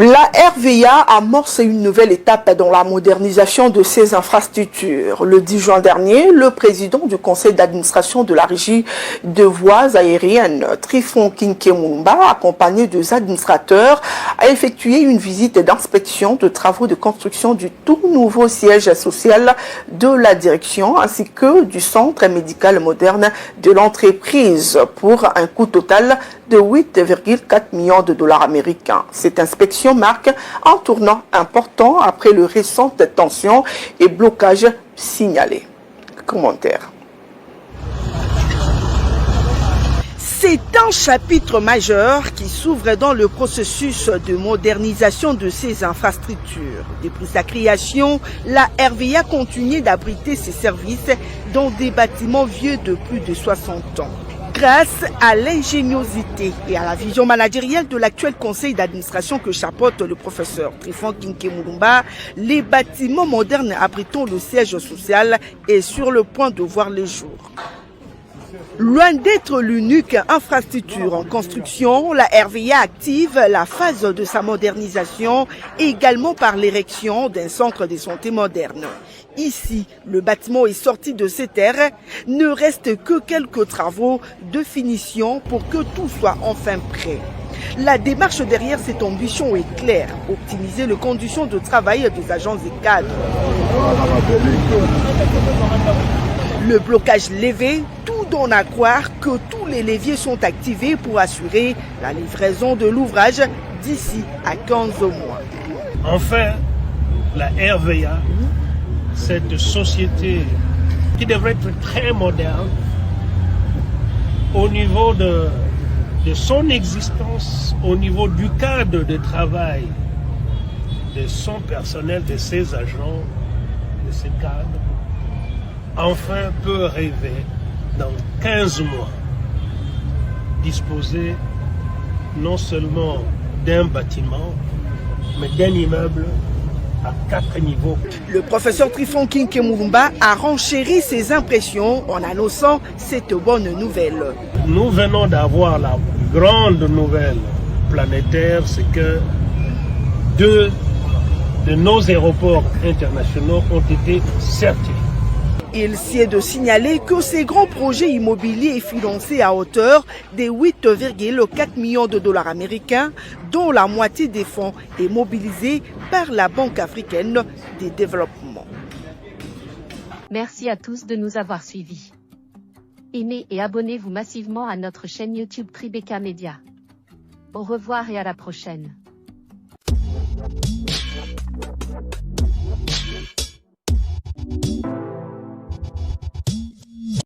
La RVA amorce une nouvelle étape dans la modernisation de ses infrastructures. Le 10 juin dernier, le président du conseil d'administration de la régie de voies aériennes, Trifon Kinkemumba, accompagné des administrateurs, a effectué une visite d'inspection de travaux de construction du tout nouveau siège social de la direction ainsi que du centre médical moderne de l'entreprise pour un coût total de 8,4 millions de dollars américains. Cette inspection marque un tournant important après le récent tensions et blocages signalés. Commentaire. C'est un chapitre majeur qui s'ouvre dans le processus de modernisation de ces infrastructures. Depuis sa création, la RVA continue d'abriter ses services dans des bâtiments vieux de plus de 60 ans. Grâce à l'ingéniosité et à la vision managériale de l'actuel conseil d'administration que chapeaute le professeur Trifon Kinkemumba, les bâtiments modernes abritant le siège social est sur le point de voir le jour. Loin d'être l'unique infrastructure en construction, la RVA active la phase de sa modernisation également par l'érection d'un centre de santé moderne. Ici, le bâtiment est sorti de ses terres, ne reste que quelques travaux de finition pour que tout soit enfin prêt. La démarche derrière cette ambition est claire, optimiser les conditions de travail des agents et cadres. Le blocage levé, tout donne à croire que tous les leviers sont activés pour assurer la livraison de l'ouvrage d'ici à 15 mois. Enfin, la RVA, cette société qui devrait être très moderne au niveau de son existence, au niveau du cadre de travail de son personnel, de ses agents, de ses cadres, enfin peut rêver dans 15 mois disposer non seulement d'un bâtiment, mais d'un immeuble à 4 niveaux. Le professeur Trifon Kinkemumba a renchéri ses impressions en annonçant cette bonne nouvelle. Nous venons d'avoir la grande nouvelle planétaire, c'est que 2 de nos aéroports internationaux ont été certifiés. Il sied de signaler que ces grands projets immobiliers sont financés à hauteur de 8,4 millions de dollars américains, dont la moitié des fonds est mobilisée par la Banque africaine de développement. Merci à tous de nous avoir suivis. Aimez et abonnez-vous massivement à notre chaîne YouTube Tribeca Media. Au revoir et à la prochaine.